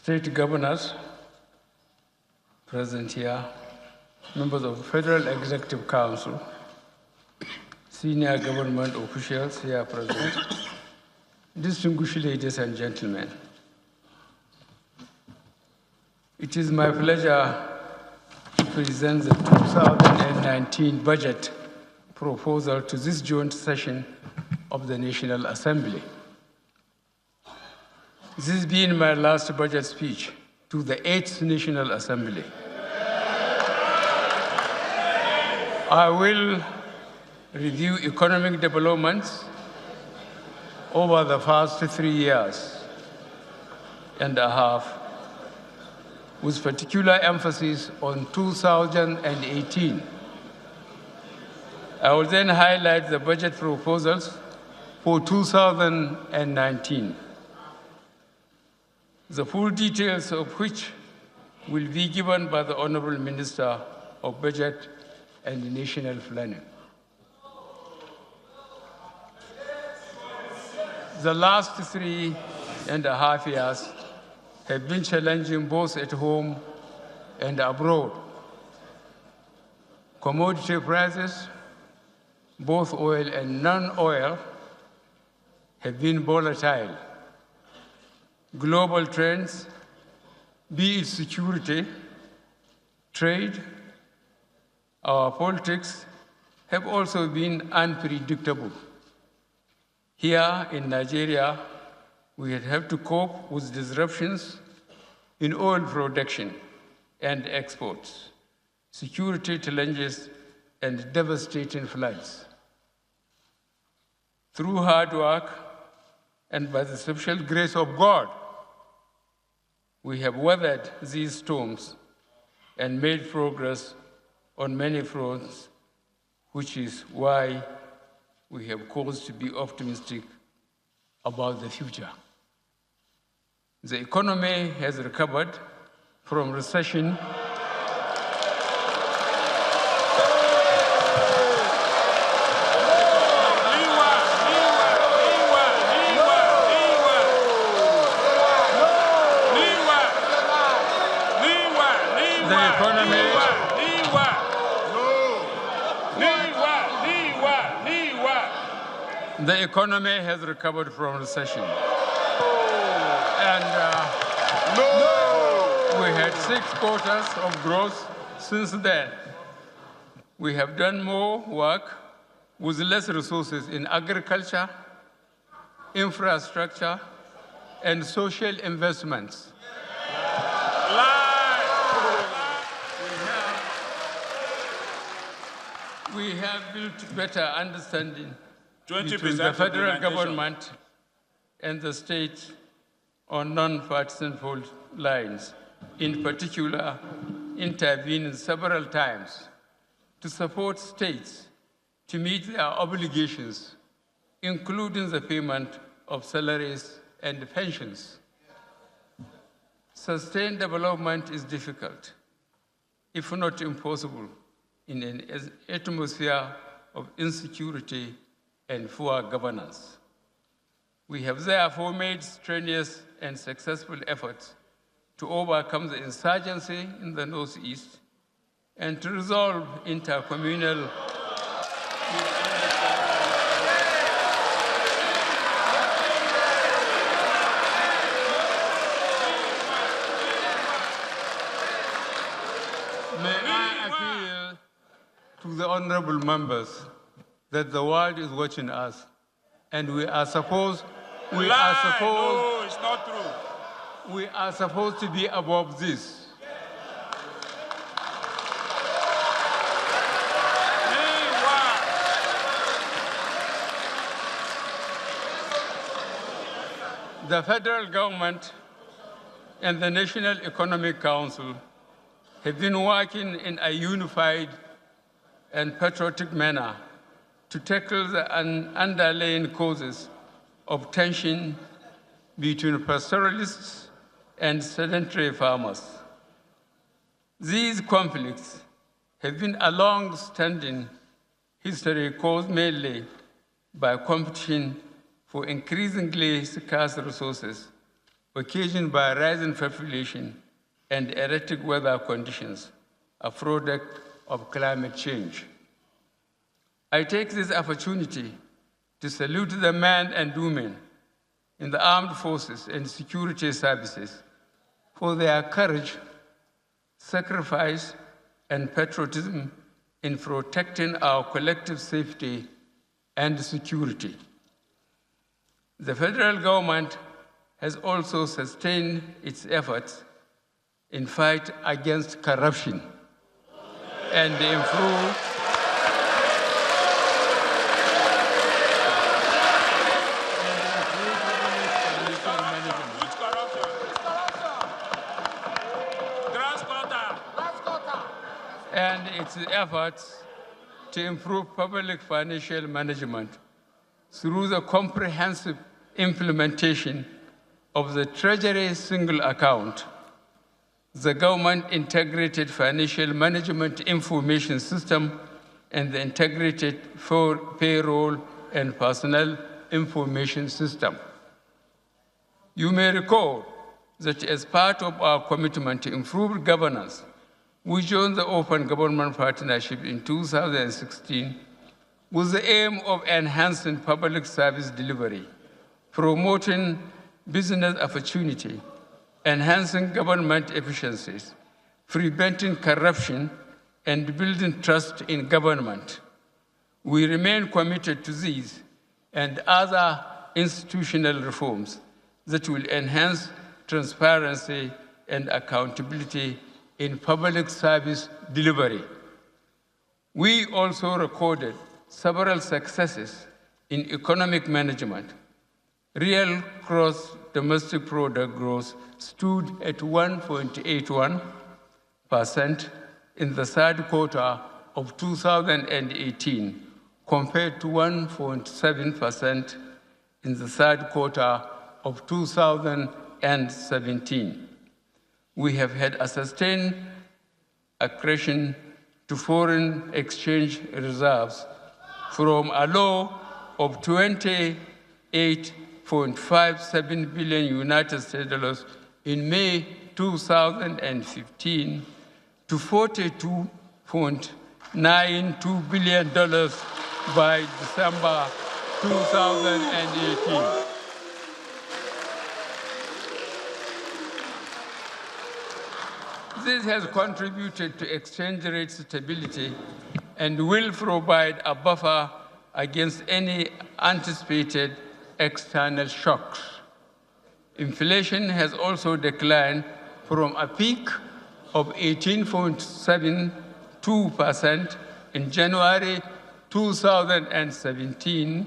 state governors present here, members of the Federal Executive Council, senior government officials here present, distinguished ladies and gentlemen. It is my pleasure to present the 2019 budget proposal to this joint session of the National Assembly. This being my last budget speech to the 8th National Assembly. I will review economic developments over the past 3 years and a half, with particular emphasis on 2018. I will then highlight the budget proposals for 2019, the full details of which will be given by the Honorable Minister of Budget and National Planning. The last 3.5 years have been challenging both at home and abroad. Commodity prices, both oil and non-oil, have been volatile. Global trends, be it security, trade, our politics, have also been unpredictable. Here in Nigeria, we have to cope with disruptions in oil production and exports, security challenges, and devastating floods. Through hard work and by the special grace of God, we have weathered these storms and made progress on many fronts, which is why we have cause to be optimistic about the future. The economy has recovered from recession. The economy has recovered from recession. And we had 6 quarters of growth since then. We have done more work with less resources in agriculture, infrastructure, and social investments. We have built better understanding between the federal government and the state on non-partisan fault lines, in particular, intervening several times to support states to meet their obligations, including the payment of salaries and pensions. Sustained development is difficult, if not impossible, in an atmosphere of insecurity and poor governance. We have therefore made strenuous and successful efforts to overcome the insurgency in the Northeast and to resolve intercommunal May I appeal to the honorable members that the world is watching us, and we are supposed No, it's not true. We are supposed to be above this. The federal government and the National Economic Council have been working in a unified and patriotic manner to tackle the underlying causes of tension between pastoralists and sedentary farmers. These conflicts have been a long-standing history caused mainly by competition for increasingly scarce resources occasioned by rising population and erratic weather conditions, a product of climate change. I take this opportunity to salute the men and women in the armed forces and security services for their courage, sacrifice, and patriotism in protecting our collective safety and security. The federal government has also sustained its efforts in fight against corruption and improve its efforts to improve public financial management through the comprehensive implementation of the Treasury Single Account, the Government Integrated Financial Management Information System, and the Integrated Payroll and Personnel Information System. You may recall that as part of our commitment to improve governance, we joined the Open Government Partnership in 2016 with the aim of enhancing public service delivery, promoting business opportunity, enhancing government efficiencies, preventing corruption, and building trust in government. We remain committed to these and other institutional reforms that will enhance transparency and accountability in public service delivery. We also recorded several successes in economic management. Real gross domestic product growth stood at 1.81% in the third quarter of 2018, compared to 1.7% in the third quarter of 2017. We have had a sustained accretion to foreign exchange reserves from a low of $28.57 billion United States dollars in May 2015 to $42.92 billion by December 2018. This has contributed to exchange rate stability and will provide a buffer against any anticipated external shocks. Inflation has also declined from a peak of 18.72% in January 2017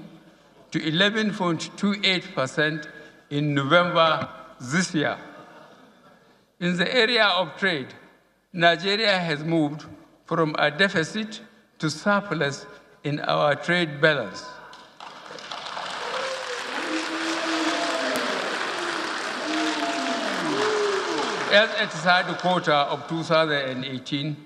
to 11.28% in November this year. In the area of trade, Nigeria has moved from a deficit to surplus in our trade balance. As at the third quarter of 2018,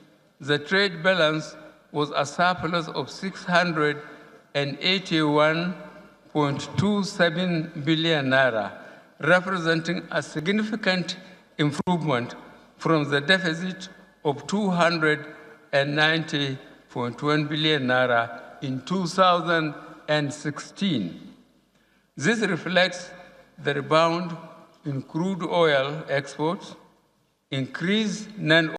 the trade balance was a surplus of 681.27 billion naira, representing a significant improvement from the deficit of 290.1 billion naira in 2016. This reflects the rebound in crude oil exports, increased non